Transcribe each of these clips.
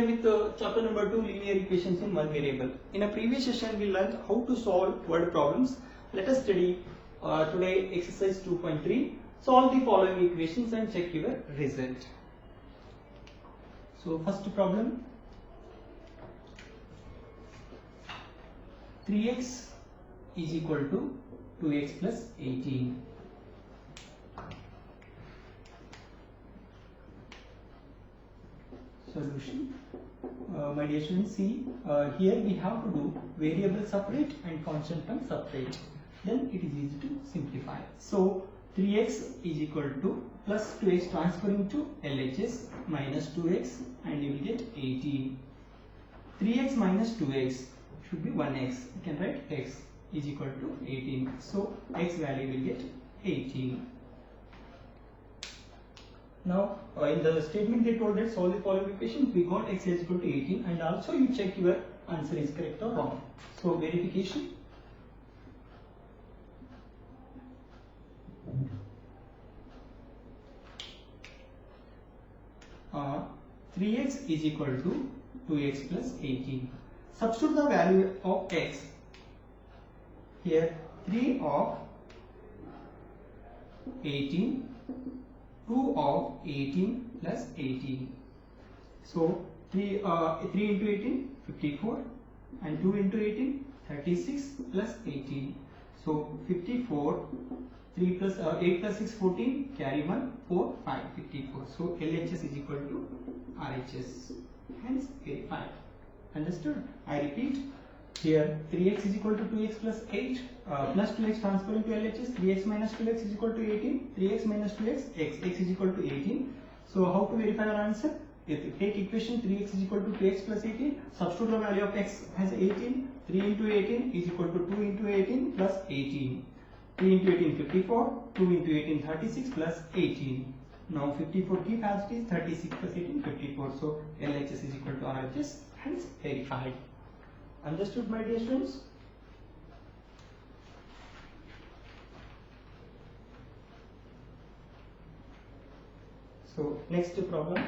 here with chapter number 2, linear equations in one variable. In a previous session we learned how to solve word problems. Let us study today exercise 2.3. Solve the following equations and check your result. So first problem, 3x is equal to 2x plus 18. Solution. My dear students, see here we have to do variable separate and constant term separate. Then it is easy to simplify. So 3x is equal to plus 2x transferring to LHS minus 2x and you will get 18. 3x minus 2x should be 1x. You can write x is equal to 18. So x value will get 18. Now in the statement they told that solve the following equation. We got x is equal to 18 and also you check your answer is correct or wrong. So verification. 3x is equal to 2x plus 18. Substitute the value of x. Here 3 of 18, 2 of 18 plus 18. So 3 into 18, 54 and 2 into 18, 36 plus 18. So 54, 3 plus 8 plus 6, 14, carry 1, 4, 5, 54. So LHS is equal to RHS, hence verified. Understood? I repeat, here 3x is equal to 2x plus 8 plus 2x transferring to LHS, 3x minus 2x is equal to 18, 3x minus 2x, x is equal to 18. So how to verify our answer? If you take equation 3x is equal to 2x plus 18, substitute the value of x as 18, 3 into 18 is equal to 2 into 18 plus 18. 3 into 18 54, 2 into 18 36 plus 18. Now 54 keep as it is, 36 plus 18 54. So LHS is equal to RHS, hence verified. Understood, my dear students? So next problem.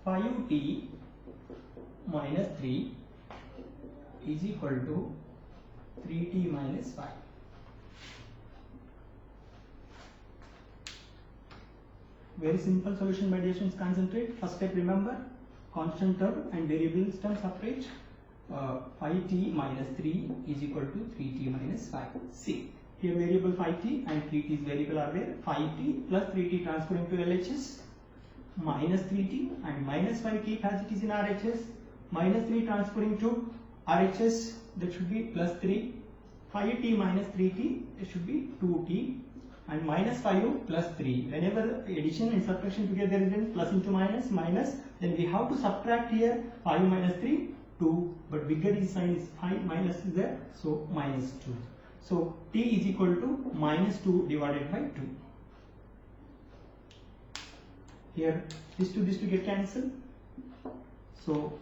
Five t minus 3 is equal to 3t minus 5. Very simple solution, my dear students. Concentrate. First step, remember, constant term and variable term separate. 5t minus 3 is equal to 3t minus 5. See, here variable 5t and 3t's variable are there. 5t plus 3t transferring to LHS minus 3t and minus 5 keep as it is in RHS. Minus 3 transferring to RHS, that should be plus 3. 5t minus 3t, it should be 2t. And minus 5 plus 3. Whenever addition and subtraction together is in plus into minus, minus, then we have to subtract here 5 minus 3, 2. But bigger is sign is 5 minus is there, so minus 2. So t is equal to minus 2 divided by 2. Here this to get cancelled. So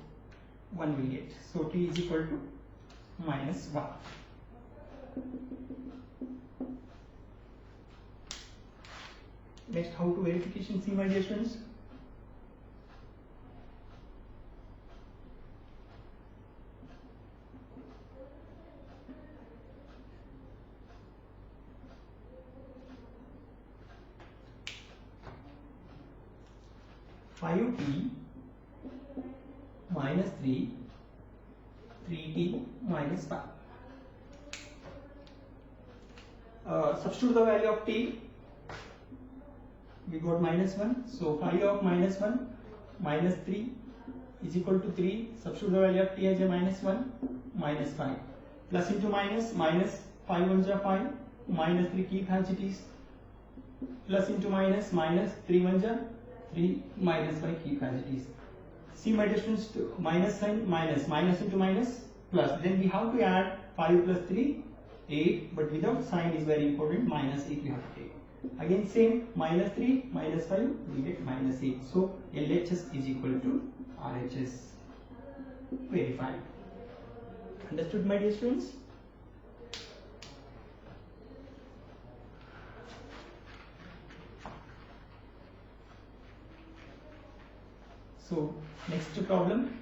1 will get. So t is equal to minus 1. Next, how to verification? See, my dear students. Five t minus 3, 3t minus 5. Substitute the value of t. We got minus 1, so 5 of minus 1 minus 3 is equal to 3. Substitute the value of t as a minus 1 minus 5 plus into minus, minus 5 1s are 5, minus 3 keep as it is, plus into minus, minus 3 1s are 3, minus 5 keep as it is. See, my distance to minus sign, minus, minus into minus, plus, then we have to add 5 plus 3 8, but without sign is very important, minus 8 we have to take. Again same, minus 3 minus 5 we get minus 8. So LHS is equal to RHS. Verified. Understood, my dear students? So next problem.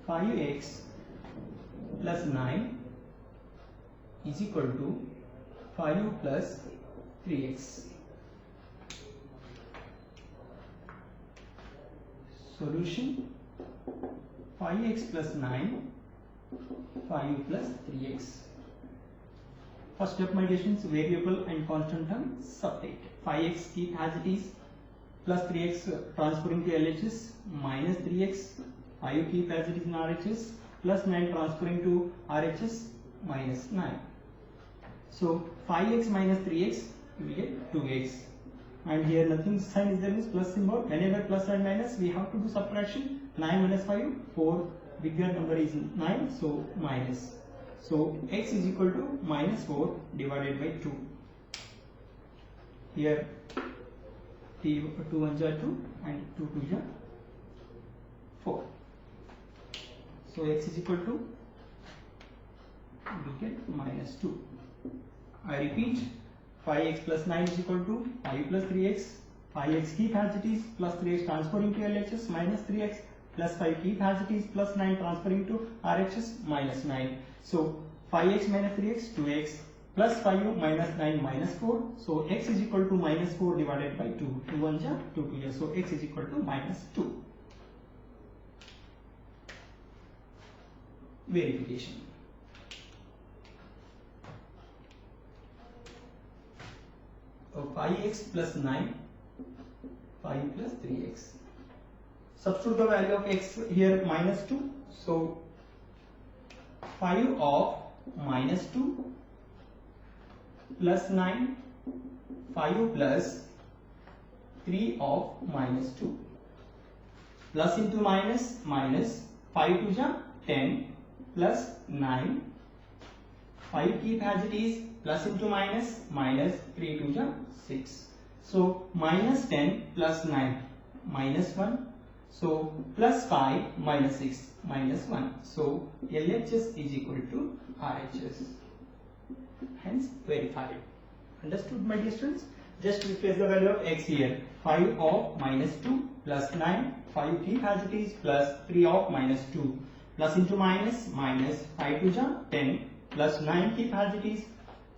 Five x plus 9 is equal to 5 plus 3x. Solution: 5x plus 9, 5 plus 3x. First step, my dear students, variable and constant term separate. 5x keep as it is, plus 3x transferring to LHS, minus 3x, 5 keep as it is in RHS, plus 9 transferring to RHS, minus 9. So 5x minus 3x, we get 2x. And here nothing sign is there, means plus symbol. Whenever plus and minus, we have to do subtraction. 9 minus 5, 4. Bigger number is 9, so minus. So x is equal to minus 4 divided by 2. Here 2 1s are 2 and 2 2s are 4. So x is equal to, we get minus 2. I repeat, 5x plus 9 is equal to 5 plus 3x. 5x keep as it is, plus 3x transferring to LHS, minus 3x, plus 5 keep as it is, plus 9 transferring to RHS, minus 9. So 5x minus 3x, 2x, plus 5 minus 9 minus 4. So x is equal to minus 4 divided by 2. 2 1s are 2 2s are. So x is equal to minus 2. Verification. So 5x plus 9, 5 plus 3x. Substitute the value of x here, minus 2. So 5 of minus 2 plus 9, 5 plus 3 of minus 2. Plus into minus, minus 5 2s are 10 plus 9, 5 keep as it is, plus into minus, minus 3 2s are 6. So minus 10 plus 9, minus 1. So plus 5 minus 6, minus 1. So LHS is equal to RHS. Hence verified. Understood, my dear students? Just replace the value of x here. 5 of minus 2 plus 9, 5 keep as it is, plus 3 of minus 2. Plus into minus, minus 5 2s are 10, plus 9 keep as it is,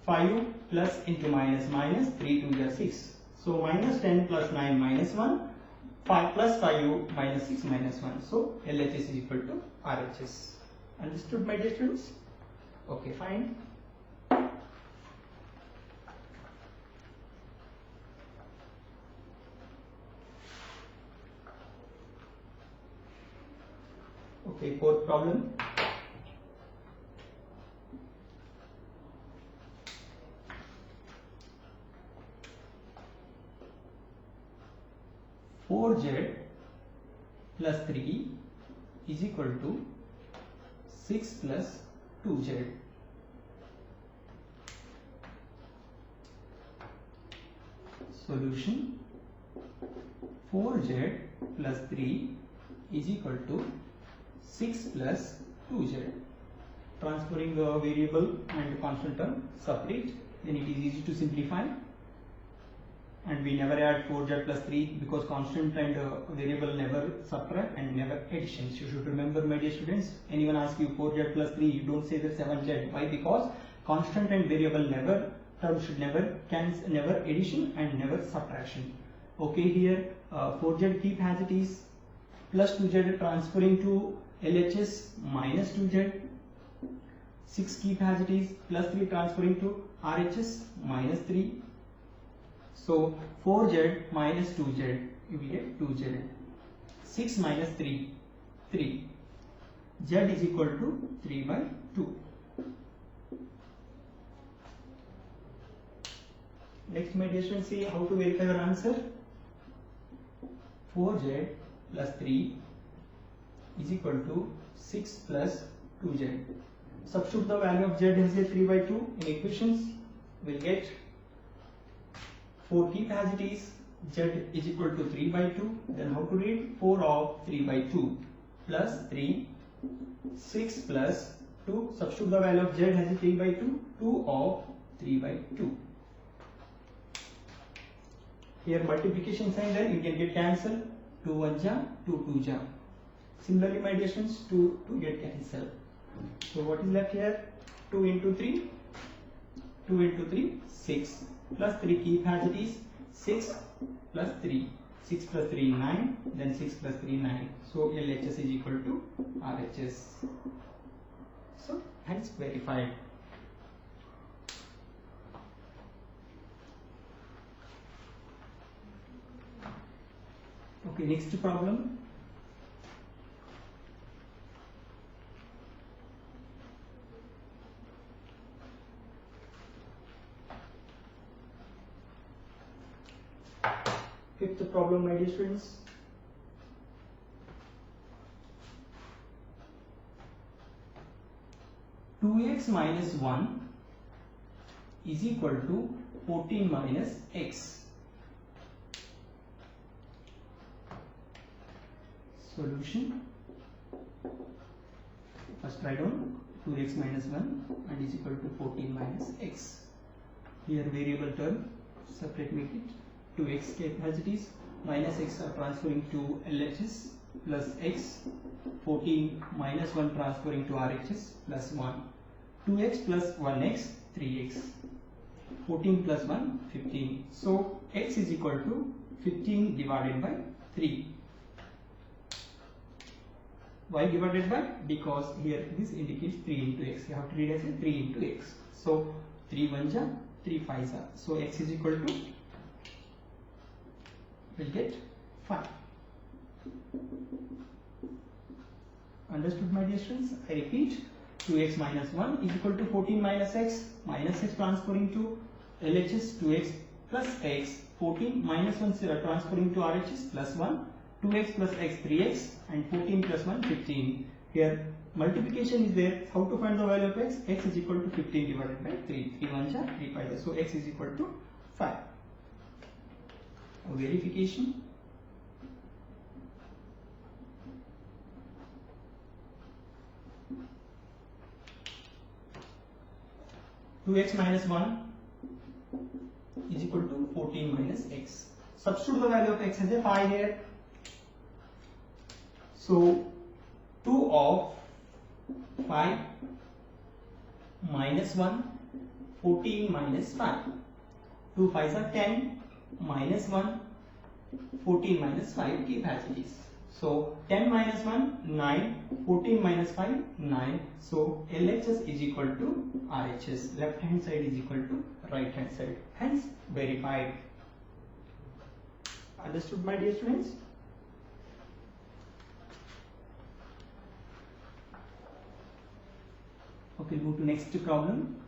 5 plus into minus, minus 3 2s are 6. So minus 10 plus 9 minus 1, 5 plus 5 minus 6 minus 1. So LHS is equal to RHS. Understood, my dear students? Okay, fine. Okay, fourth problem. Four z plus 3 is equal to 6 plus 2z. Solution: 4z plus 3 is equal to 6 plus 2z. Transferring the variable and constant term separate, then it is easy to simplify. And we never add 4z plus 3 because constant and variable never subtract and never additions. You should remember, my dear students, anyone asks you 4z plus 3, you don't say the 7z. Why? Because constant and variable never, term should never cancel, never addition and never subtraction. Okay, here 4z keep as it is, plus 2z transferring to LHS, minus 2z, 6 keep as it is, plus 3 transferring to RHS, minus 3. So 4z minus 2z, you will get 2z. 6 minus 3, 3. Z is equal to 3 by 2. Next, my dear students, see how to verify your answer. 4z plus 3 is equal to 6 plus 2z. Substitute the value of z as a 3 by 2 in equations. We'll get 4 keep as it is, z is equal to 3 by 2. Then how to read? 4 of 3 by 2 plus 3, 6 plus to substitute the value of z as 3 by 2, 2 of 3 by 2. Here multiplication sign, then you can get cancelled. 2 1 ja, 2 2 ja. Similarly, my dear students, 2 get cancelled. So what is left here? 2 into 3, 2 into 3, 6 plus 3 keep as it is, 6 plus 3, 6 plus 3 9, then 6 plus 3 9. So LHS is equal to RHS. So hence verified. Okay, next problem. Fifth problem, my dear students. Two x minus 1 is equal to 14 minus x. Solution. First write down 2x minus 1 and is equal to 14 minus x. Here variable term, separate make it. 2x capacities minus x are transferring to LHS plus x, 14 minus 1 transferring to RHS plus 1. 2x plus 1x, 3x. 14 plus 1, 15. So x is equal to 15 divided by 3. Why divided by? Because here this indicates 3 into x. You have to read as 3 into x. So 3 1 ja, 3 5 ja. So x is equal to, we'll get 5. Understood, my dear students? I repeat, 2x minus 1 is equal to 14 minus x transferring to LHS, 2x plus x, 14 minus 1 transferring to RHS plus 1, 2x plus x, 3x, and 14 plus 1, 15. Here multiplication is there. How to find the value of x? X is equal to 15 divided by 3. 3 1 ja, 3 5 ja. So x is equal to 5. Verification. Two x minus 1 is equal to 14 minus x. Substitute the value of x as a 5 here. So 2 of 5 minus 1, 14 minus 5. 2 5s are 10 minus 1, 14 minus 5 keep as it is. So 10 minus 1, 9, 14 minus 5, 9. So LHS is equal to RHS. Left hand side is equal to right hand side. Hence verified. Understood, my dear students? Okay, move to next problem.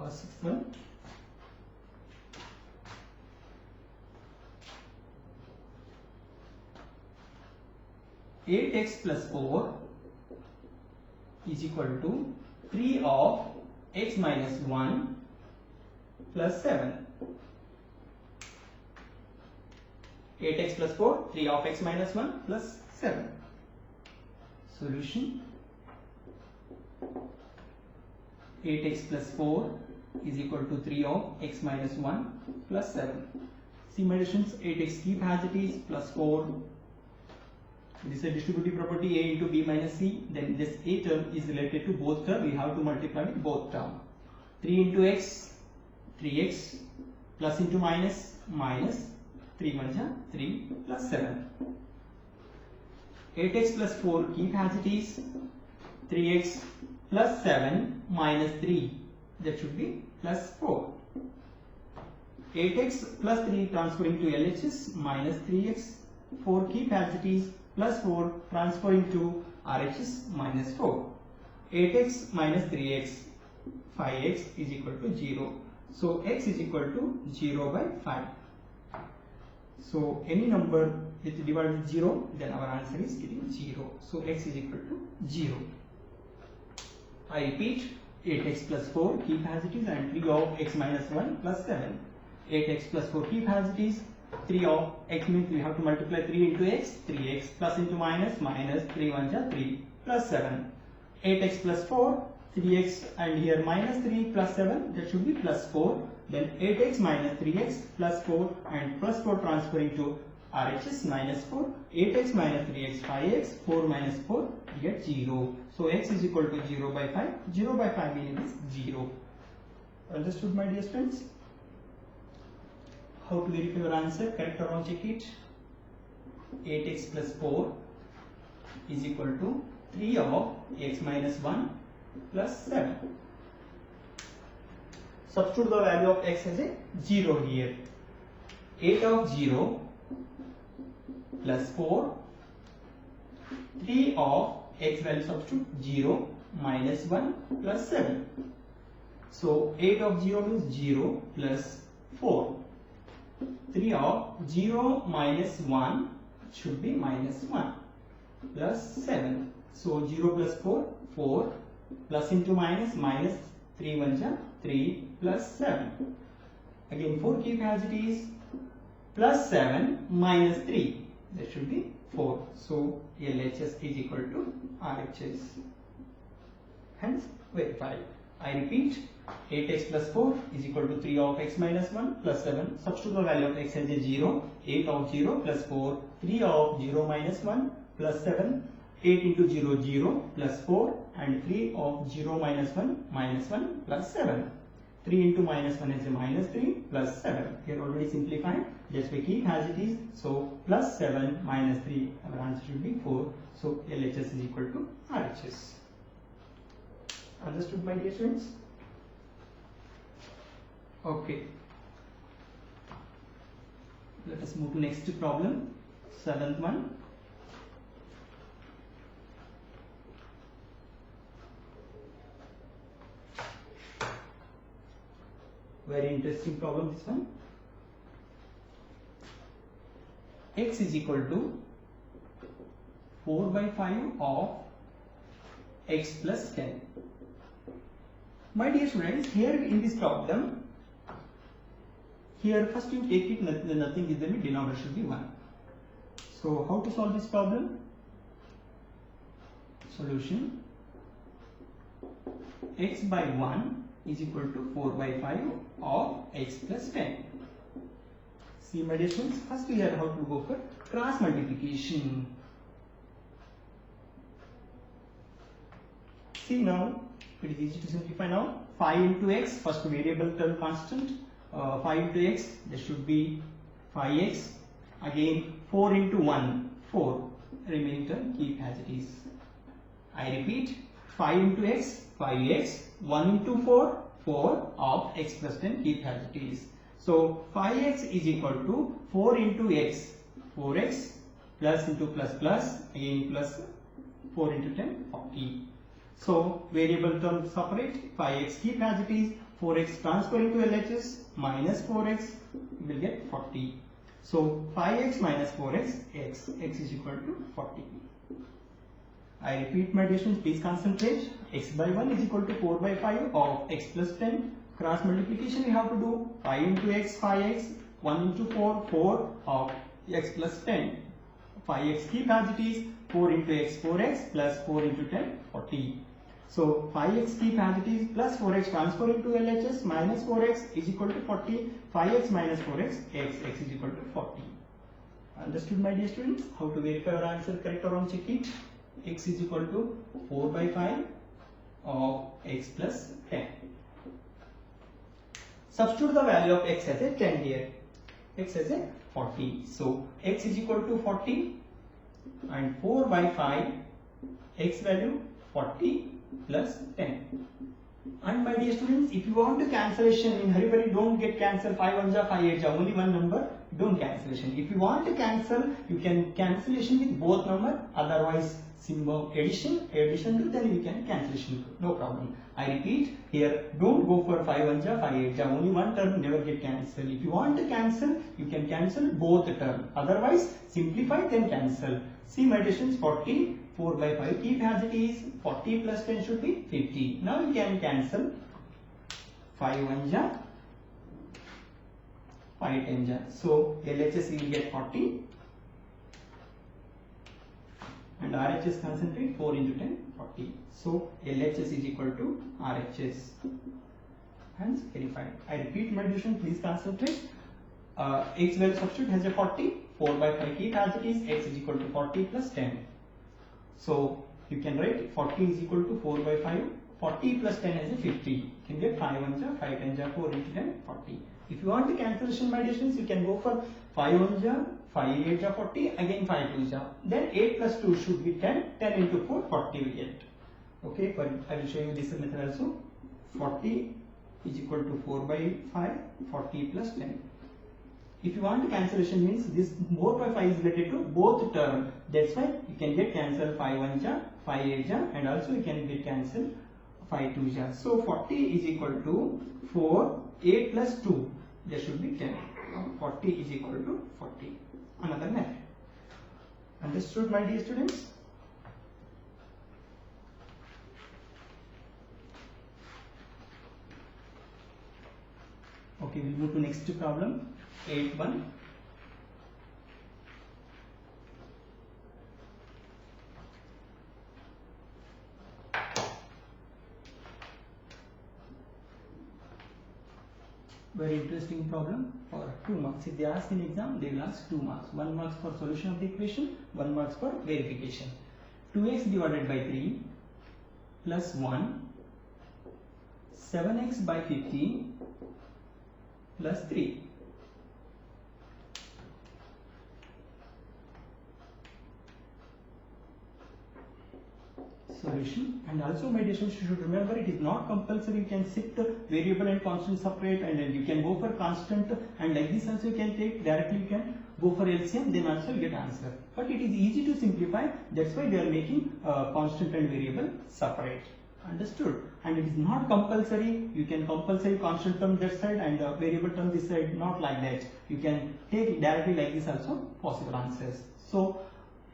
Sixth one. Eight x plus 4 is equal to 3 of x minus 1 plus 7. 8x plus 4, 3 of x minus 1 plus 7. Solution. 8x plus 4 is equal to 3 of x minus 1 plus 7. See, my students, 8x keep as it is plus 4. This is a distributive property a into b minus c. Then this a term is related to both terms. We have to multiply with both terms. 3 into x, 3x, plus into minus, minus, 3 1 ja, 3 plus 7. 8x plus 4 keep as it is. 3x plus 7 minus 3. That should be plus 4. 8x plus 3 transferring to LHS minus 3x. 4 keep as it is. Plus 4 transferring to RHS minus 4. 8x minus 3x, 5x is equal to 0. So x is equal to 0 by 5. So any number with divided with 0, then our answer is getting 0. So x is equal to 0. I repeat, 8x plus 4 keep as it is and 3 of x minus 1 plus 7. 8x plus 4 keep as it is. 3 of x means we have to multiply 3 into x, 3x plus into minus, minus 3 1 ja 3 plus 7. 8x plus 4, 3x and here minus 3 plus 7, that should be plus 4. Then 8x minus 3x plus 4 and plus 4 transferring to RHS minus 4. 8x minus 3x 5x, 4 minus 4, we get 0. So x is equal to 0 by 5. 0 by 5 meaning is 0. Understood, my dear students? How to verify your answer? Correct or wrong? Check it. 8x plus 4 is equal to 3 of x minus 1 plus 7. Substitute the value of x as a 0 here. 8 of 0 plus 4, 3 of x value substitute 0 minus 1 plus 7. So 8 of 0 means 0 plus 4. 3 of 0 minus 1 should be minus 1 plus 7. So 0 plus 4, 4 plus into minus, minus 3 1 ja 3 plus 7. Again 4 keep as it is, plus 7 minus 3, that should be 4. So LHS is equal to RHS. Hence verified. I repeat, 8x plus 4 is equal to 3 of x minus 1 plus 7. Substitute the value of x as a 0. 8 of 0 plus 4, 3 of 0 minus 1 plus 7. 8 into 0, 0 plus 4 and 3 of 0 minus 1 plus 7. 3 into minus 1 is a minus 3 plus 7. Here already simplified. Just we keep as it is. So plus 7 minus 3. Our answer should be 4. So LHS is equal to RHS. Understood, my dear students? Okay. Let us move to next problem. 7th one. Very interesting problem, this one. X is equal to 4 by 5 of x plus 10. My dear students, here in this problem, here first you take it, nothing is there, denominator should be 1. So how to solve this problem? Solution: x by 1 is equal to 4 by 5 of x plus 10. See, my dear students, first we have how to go for cross multiplication. See now, it is easy to simplify now. 5 into x, first variable term constant, 5 into x, that should be 5x. Again 4 into 1, 4, remaining term keep as it is. I repeat, 5 into x, 5x, 1 into 4, 4 of x plus 10 keep as it is. So 5x is equal to 4 into x, 4x plus into plus plus, again plus 4 into 10, 40. So variable term separate, 5x keep as it is, 4x transfer into LHS, minus 4x, we will get 40. So 5x minus 4x, x is equal to 40. I repeat, my dear students, please concentrate. X by 1 is equal to 4 by 5 of x plus 10. Cross multiplication we have to do. 5 into x, 5x, 1 into 4, 4 of x plus 10. 5x keep as it is, 4 into x, 4x plus 4 into 10, 40. So 5x keep as it is, plus 4x transfer into LHS, minus 4x is equal to 40. 5x minus 4x, x is equal to 40. Understood, my dear students? How to verify your answer correct or wrong? Check it. X is equal to 4 by 5 of x plus 10. Substitute the value of x as a 10 here. X as a 40. So x is equal to 40 and 4 by 5, x value 40 plus 10. And my dear students, if you want to cancellation in hurry, don't get cancel 5 1 ja 5 8 ja, only one number, don't cancellation. If you want to cancel, you can cancellation with both number, otherwise symbol addition to, then you can cancellation, no problem. I repeat, here don't go for 5 1 ja 5 8 ja, only one term never get cancelled. If you want to cancel, you can cancel both the term, otherwise simplify then cancel. See, my distance 40, 4 by 5 keep as it is, 40 plus 10 should be 50. Now you can cancel 5 1 ja 5 10 ja. So LHS you will get 40 and RHS concentrate 4 into 10 40. So LHS is equal to RHS. Hence verified. I repeat my decision, please concentrate. X value substitute has a 40, 4 by 5 keep as it is, x is equal to 40 plus 10. So you can write 40 is equal to 4 by 5, 40 plus 10 as a 50. You can get 5 1 ja, 5 10 ja, 4 into 10, 40. If you want the cancellation by distance, you can go for 5 1 ja, 5 8 ja, 40, again 5 2 ja. Then 8 plus 2 should be 10, 10 into 4, 40 we get. Okay, but I will show you this method also. 40 is equal to 4 by 5, 40 plus 10. If you want the cancellation means this 4 by 5 is related to both term. That's why you can get cancelled 5 1 ja, 5 8 ja, and also you can get cancelled 5 2 ja. So 40 is equal to 4, 8 plus 2. There should be 10. 40 is equal to 40. Another method. Understood, my dear students? Okay, we'll move to next problem. 8.1. Very interesting problem for 2 marks. If they ask in exam, they will ask 2 marks. 1 marks for solution of the equation, 1 marks for verification. 2x divided by 3 plus 1, 7x by 15 plus 3. Solution. And also my dear students, you should remember it is not compulsory. You can shift variable and constant separate, and then you can go for constant, and like this also you can take directly. You can go for LCM, then also you get answer. But it is easy to simplify. That's why they are making constant and variable separate. Understood? And it is not compulsory. You can compulsory constant term that side and variable term this side. Not like that. You can take directly like this also possible answers. So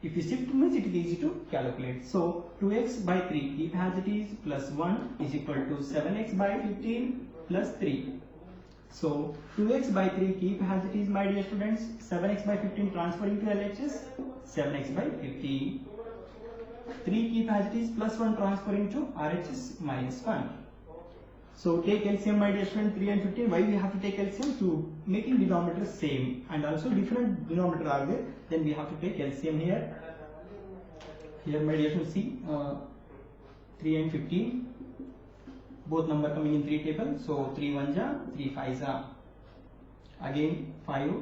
if you shift means it is easy to calculate. So 2x by 3 keep as it is plus 1 is equal to 7x by 15 plus 3. So 2x by 3 keep as it is, my dear students. 7x by 15 transferring to LHS, 7x by 15. 3 keep as it is, plus 1 transferring to RHS minus 1. So take LCM, my dear student. 3 and 15. Why we have to take LCM? To making denominator same, and also different denominator are there. Then we have to take LCM here. Here, my dear student, see 3 and 15. Both number coming in 3 table. So 3 1 ja, 3 5 ja. Again 5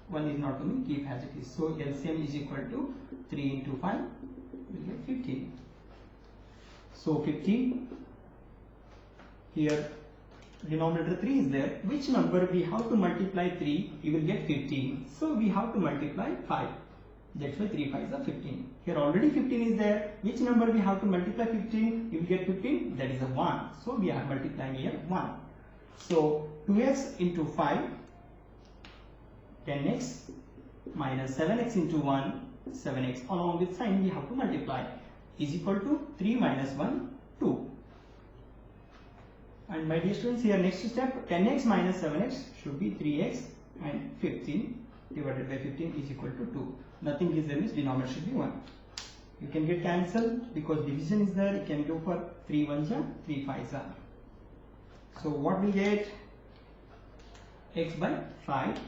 1 is not coming. Keep as it is. So LCM is equal to 3 into 5. We will get 15. So 15. Here denominator 3 is there. Which number we have to multiply 3? You will get 15. So we have to multiply 5. That's why 3 5s are 15. Here already 15 is there. Which number we have to multiply 15? You will get 15. That is a 1. So we are multiplying here 1. So 2x into 5, 10x minus 7x into 1, 7x along with sign we have to multiply is equal to 3 minus 1, 2. And my dear students, here next step, 10x minus 7x should be 3x, and 15 divided by 15 is equal to 2. Nothing is there, means denominator should be 1. You can get cancelled because division is there. You can go for 3 1s ja, 3 5s ja. So what we get? X by 5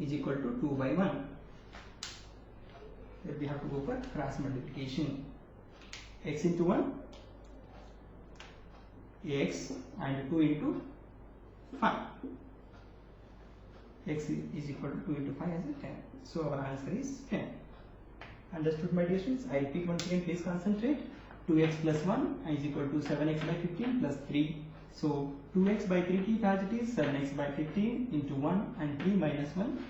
is equal to 2 by 1. Here we have to go for cross multiplication. X into 1, x, and 2 into 5. X is equal to 2 into 5 as a 10. So our answer is 10. Understood, my dear students? I repeat once again, please concentrate. 2x plus 1 is equal to 7x by 15 plus 3. So 2x by 3 keep as it is, 7x by 15 into 1, and 3 minus 1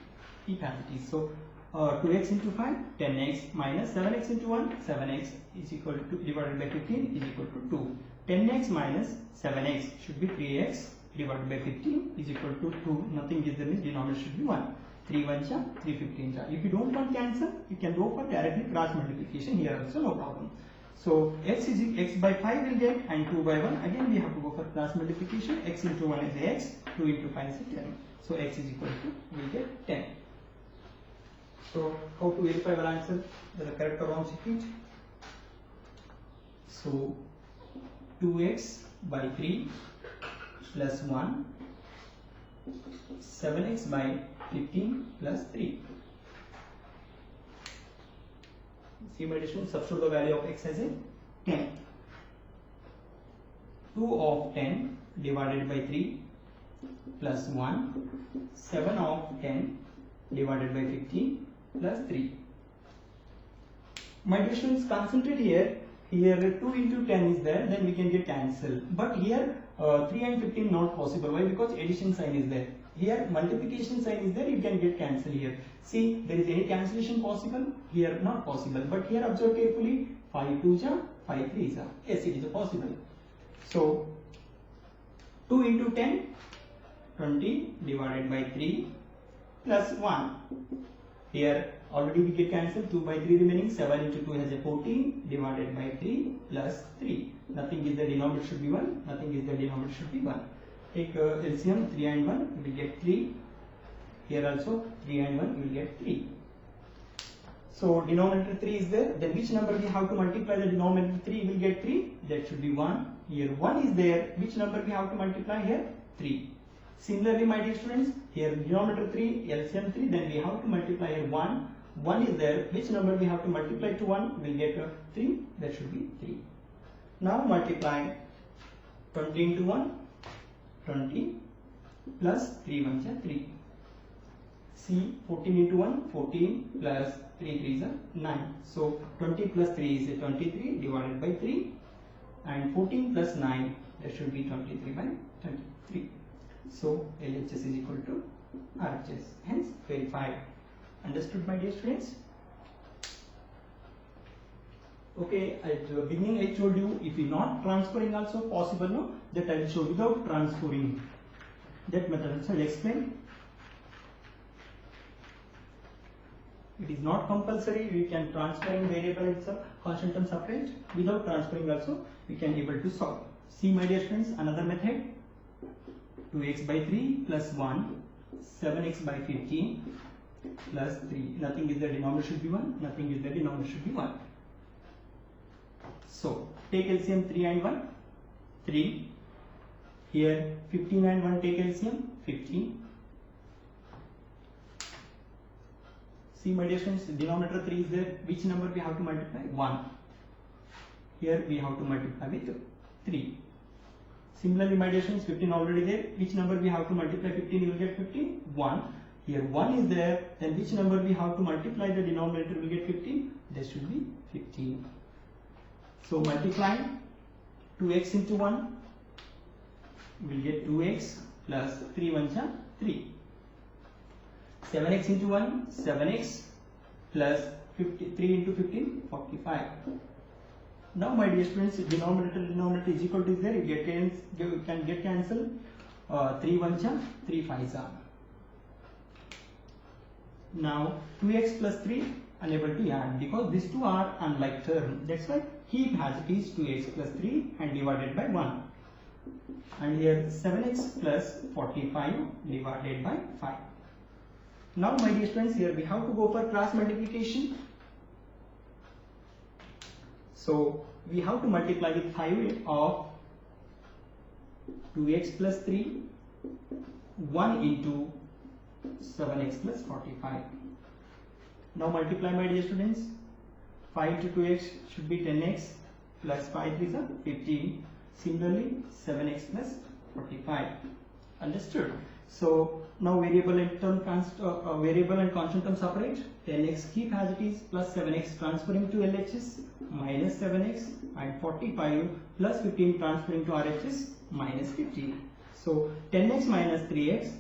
keep as it is. So 2x into 5, 10x minus 7x into 1, 7x is equal to, divided by 15 is equal to 2. 10x minus 7x should be 3x divided by 15 is equal to 2. Nothing is there, means denominator should be 1. 3 1s ja, 3 15s ja. If you don't want cancel, you can go for directly cross multiplication here also, no problem. So x by 5 will get, and 2 by 1. Again we have to go for cross multiplication. X into 1 is x, 2 into 5 is 10. So x is equal to, we get 10. So how to verify our answer? The correct or wrong sequence? So 2x by 3 plus 1, 7x by 15 plus 3. See my dear students, substitute the value of x as a 10. 2 of 10 divided by 3 plus 1, 7 of 10 divided by 15 plus 3. My dear students, concentrate here. Here 2 into 10 is there, then we can get cancel. But here 3 and 15 not possible. Why? Because addition sign is there. Here multiplication sign is there, you can get cancel here. See, there is any cancellation possible? Here not possible. But here observe carefully, 5 2s are 5 3s are. Yes, it is possible. So 2 into 10, 20 divided by 3 plus 1. Here already we get cancelled, 2 by 3 remaining, 7 into 2 has a 14 divided by 3 plus 3. Nothing is the denominator should be 1, nothing is the denominator should be 1. Take LCM, 3 and 1, we will get 3. Here also 3 and 1, we will get 3. So denominator 3 is there, then which number we have to multiply the denominator 3, we will get 3, that should be 1. Here 1 is there, which number we have to multiply here? 3. Similarly, my dear students, here denominator 3, LCM 3, then we have to multiply here 1. 1 is there, which number we have to multiply to 1? We will get 3, that should be 3. Now multiply 20 into 1, 20 plus 3 1s are 3. See, 14 into 1, 14 plus 3 3s are 9. So 20 plus 3 is 23 divided by 3, and 14 plus 9, that should be 23 by 23. So LHS is equal to RHS, hence verified. Understood, my dear students? Okay, at the beginning I told you, if you not transferring also possible, no, that I will show without transferring. That method also I will explain. It is not compulsory, we can transferring variable itself, constant term separate. Without transferring also, we can able to solve. See my dear students, another method. 2x by 3 plus 1, 7x by 15 plus 3. Nothing is the denominator should be 1, nothing is the denominator should be 1. So take LCM 3 and 1, 3. Here 15 and 1 take LCM, 15. See my dear students, denominator 3 is there, which number we have to multiply? 1. Here we have to multiply with 3. Similarly, my dear students, 15 already there. Which number we have to multiply 15? You will get 15. 1. Here 1 is there. Then which number we have to multiply the denominator? We will get 15. There should be 15. So multiply 2x into 1. We will get 2x plus 3 1s are 3. 7x into 1, 7x plus 3 into 15, 45. Now my dear students, denominator is equal to is there, you can get cancelled. 3 1s are 3 5s are. Now 2x plus 3 unable to add because these two are unlike term. That's why heap has it is 2x plus 3 and divided by 1. And here 7x plus 45 divided by 5. Now my dear students, here we have to go for cross multiplication. So we have to multiply with 5 of 2x plus 3, 1 into 7x plus 45. Now multiply my dear students, 5 to 2x should be 10x plus 5 3s are 15. Similarly 7x plus 45. Understood? So now variable and constant term separate. 10x keep as it is plus 7x transferring to LHS minus 7x and 45 plus 15 transferring to RHS minus 15. So 10x minus 3x,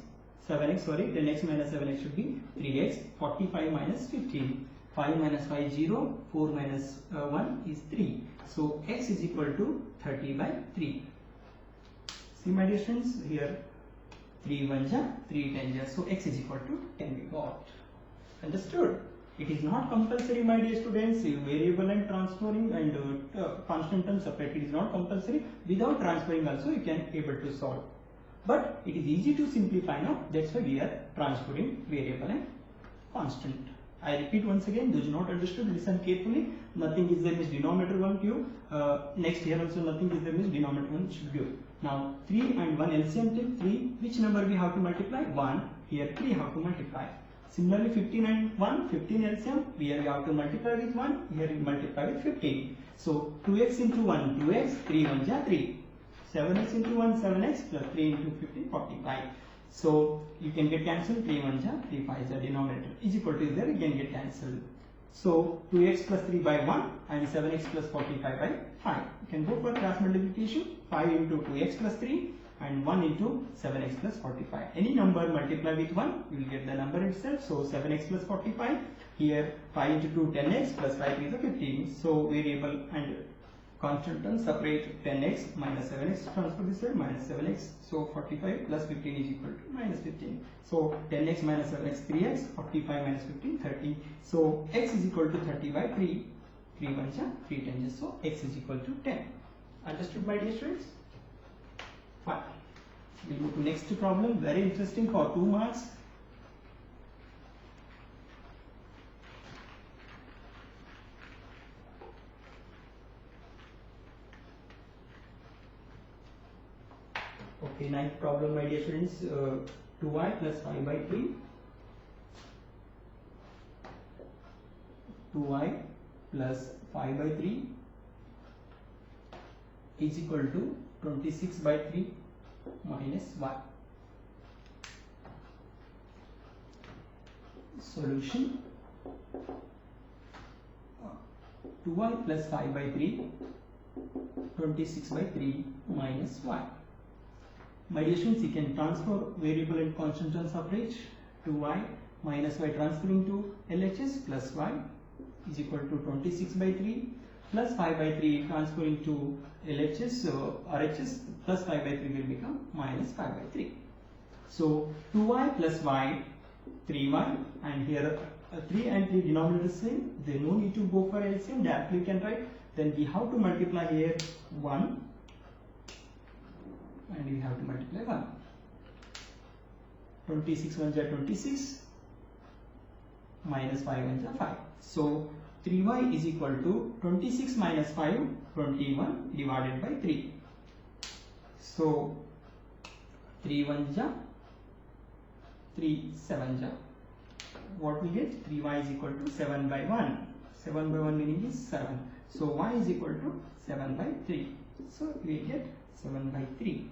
7x sorry, 10x minus 7x should be 3x, 45 minus 15. 5 minus 5 0, 4 minus 1 is 3. So x is equal to 30 by 3. See my dear students, here 3 1s are 3 10s are, so x is equal to 10 we got. Understood? It is not compulsory, my dear students, variable and transferring and constant term separate. It is not compulsory. Without transferring also you can able to solve. But it is easy to simplify now. That's why we are transferring variable and constant. I repeat once again, those not understood, listen carefully. Nothing is there means denominator 1 give. Next here also nothing is there means denominator 1 should give. Now 3 and 1 LCM take 3. Which number we have to multiply? 1. Here 3 have to multiply. Similarly 15 and 1, 15 LCM. Here we have to multiply with 1. Here we multiply with 15. So 2x into 1, 2x, 3 1 ja 3. 7x into 1, 7x plus 3 into 15, 45. So you can get cancelled, 3 1 ja, 3 5 ja, denominator is equal to there, you can get cancelled. So 2x plus 3 by 1 and 7x plus 45 by 5. You can go for cross multiplication, 5 into 2x plus 3 and 1 into 7x plus 45. Any number multiply with 1, you will get the number itself. So 7x plus 45, here 5 into 2, 10x plus 5 is a 15. So variable and constant term separate, 10x minus 7x transfer this side minus 7x. So 45 plus 15 is equal to minus 15. So 10x minus 7x 3x, 45 minus 15 30. So x is equal to 30 by 3. 3 1 ja, 3 10 ja. So x is equal to 10. Understood, my dear students? Fine. We go to next problem. Very interesting for 2 marks. Okay, ninth problem, my dear students. 2y plus 5 by 3. 2y plus 5 by 3 is equal to 26 by 3 minus y. Solution: 2y plus 5 by 3, 26 by 3 minus y. My dear students, you can transfer variable and constant term separate. 2y minus y transferring to LHS plus y is equal to 26 by 3 plus 5 by 3 transferring to LHS RHS plus 5 by 3 will become minus 5 by 3. So 2y plus y, 3y, and here 3 and 3 denominator same. There no need to go for LCM, directly you can write. Then we have to multiply here 1 and we have to multiply 1. 26 1 ja 26 minus 5 1 ja 5. So 3y is equal to 26 minus 5, 21 divided by 3. So 3 1 ja, 3 7 ja. What we get? 3y is equal to 7 by 1. 7 by 1 meaning is 7. So y is equal to 7 by 3. So we get 7 by 3.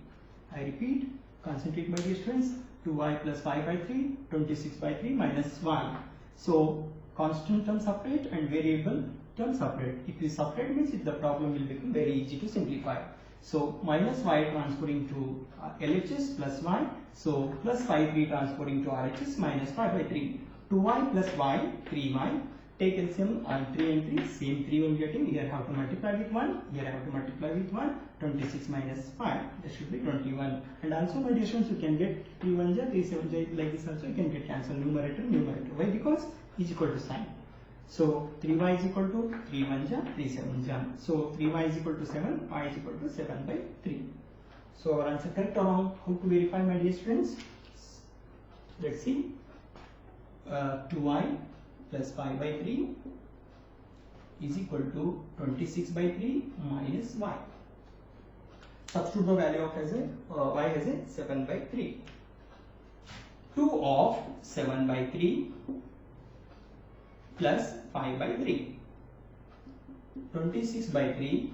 I repeat, concentrate my dear students. 2y plus 5 by 3, 26 by 3 minus 1. So constant term separate and variable term separate. If you separate means the problem will become very easy to simplify. So minus y transferring to LHS plus y. So plus 5 3 transferring to RHS minus 5 by 3. 2y plus y, 3y. Take LCM on 3 and 3. Same 3 1 getting. Here have to multiply with 1. Here I have to multiply with 1. 26 minus 5. That should be 21. And also my dear students, you can get 3 1 ja, 3 7 ja, like this also you can get cancel numerator, numerator. Why? Because is equal to sign. So 3y is equal to 3 1 ja, 3 7 ja. So 3y is equal to 7, y is equal to 7 by 3. So our answer correct or wrong? How to verify, my dear students? Let's see. 2y plus 5 by 3 is equal to 26 by 3 minus y. Substitute the value of as a y as a 7 by 3. 2 of 7 by 3 plus 5 by 3. 26 by 3,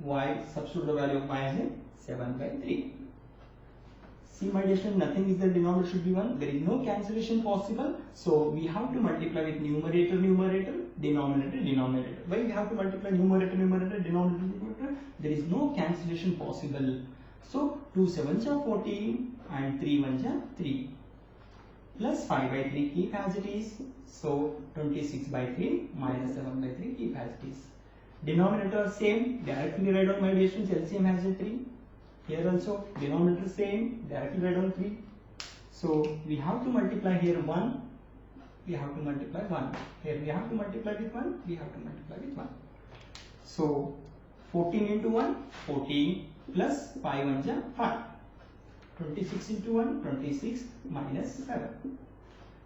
y, substitute the value of y as a 7 by 3. See my dear student, nothing is the denominator should be 1. There is no cancellation possible. So we have to multiply with numerator, numerator, denominator, denominator. Why we have to multiply numerator, numerator, denominator, denominator? There is no cancellation possible. So 2 7 ja 14 and 3 1 ja 3. Plus 5 by 3 keep as it is. So 26 by 3 minus 7 by 3 keep as it is. Denominator same, directly write on my dear students, LCM has a 3. Here also denominator same, directly write on 3. So we have to multiply here 1 we have to multiply 1. Here we have to multiply with 1, we have to multiply with 1. So 14 into 1, 14 plus 5 1 ja 5. 26 into 1, 26 minus 7.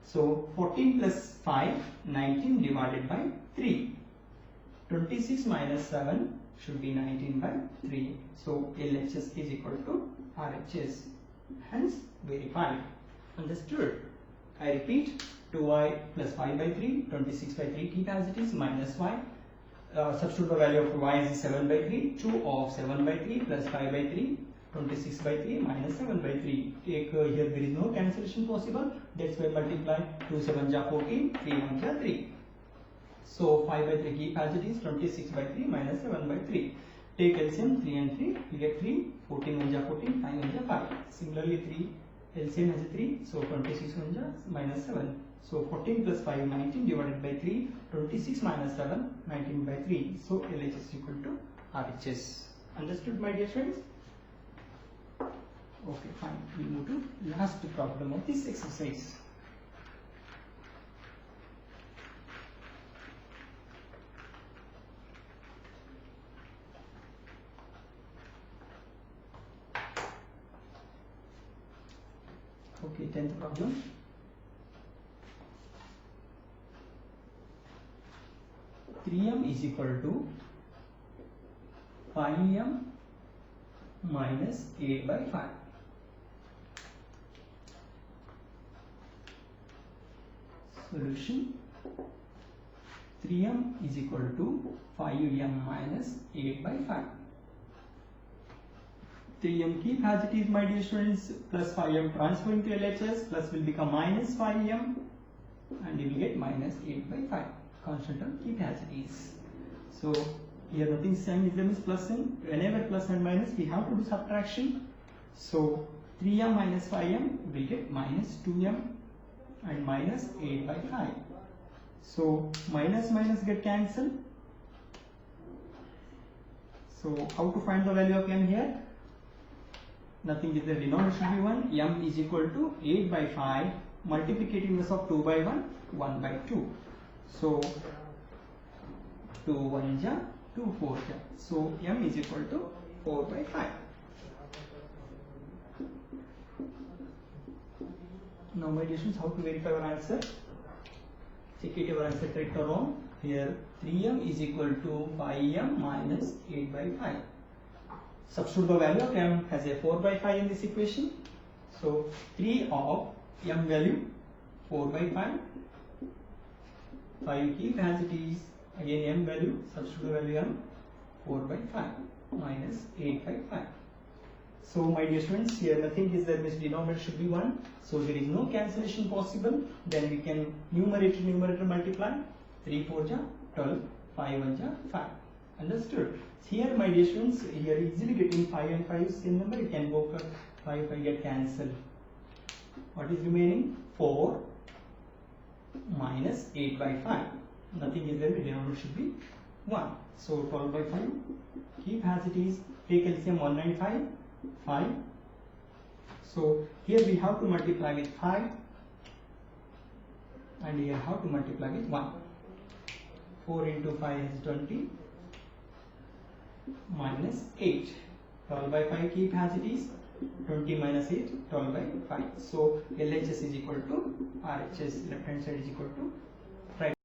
So 14 plus 5, 19 divided by 3. 26 minus 7 should be 19 by 3. So LHS is equal to RHS. Hence verified. Understood? I repeat, 2y plus 5 by 3, 26 by 3 keep as it is, minus y. Substitute the value of y is 7 by 3, 2 of 7 by 3 plus 5 by 3, 26 by 3 minus 7 by 3. Take here there is no cancellation possible. That's why multiply 2 7 ja 14, 3 1 ja 3. So 5 by 3 keep as it is, 26 by 3 minus 7 by 3. Take LCM 3 and 3, we get 3, 14 1 ja 14, 5 1 ja 5. Similarly 3 LCM has a 3, so 26 1 ja minus 7. So 14 plus 5, 19 divided by 3, 26 minus 7, 19 by 3. So LHS is equal to RHS. Understood, my dear friends? Okay, fine. We move to last problem of this exercise. Okay, 10th problem. M is equal to 5m minus 8 by 5. Solution: 3m is equal to 5m minus 8 by 5. 3m keep as it is, my dear students, plus 5m transferring to LHS, plus will become minus 5m and you will get minus 8 by 5. Constant term keep as it is. So here nothing sign is there is plus n. Whenever plus and minus we have to do subtraction. So 3m minus 5m will get minus 2m and minus 8 by 5. So minus minus get cancelled. So how to find the value of m here? Nothing is there, denominator should be 1. M is equal to 8 by 5 multiplicative inverse of 2 by 1, 1 by 2. So 2 1 ja 2 4 ja. So m is equal to 4 by 5. Now my dear students, how to verify our answer? Check it our answer correct or wrong. Here 3m is equal to 5m minus 8 by 5. Substitute the value of m as a 4 by 5 in this equation. So 3 of m value 4 by 5. 5 keep as it is, again m value, substitute the value m 4 by 5 minus 8 by 5. So my dear students, here nothing is there, means denominator should be 1. So there is no cancellation possible. Then we can numerator multiply. 3 4 ja 12, 5 1 ja 5. Understood? Here my dear students, here easily getting 5 and 5 same number, you can go for 5 get cancelled. What is remaining? 4 minus 8 by 5. Nothing is there, the denominator should be 1. So 12 by 5 keep as it is. Take LCM 195, 5. So here we have to multiply with 5 and here have to multiply with 1. 4 into 5 is 20 minus 8. 12 by 5 keep as it is. 20 minus 8, 12 by 5. So LHS is equal to RHS, left hand side is equal to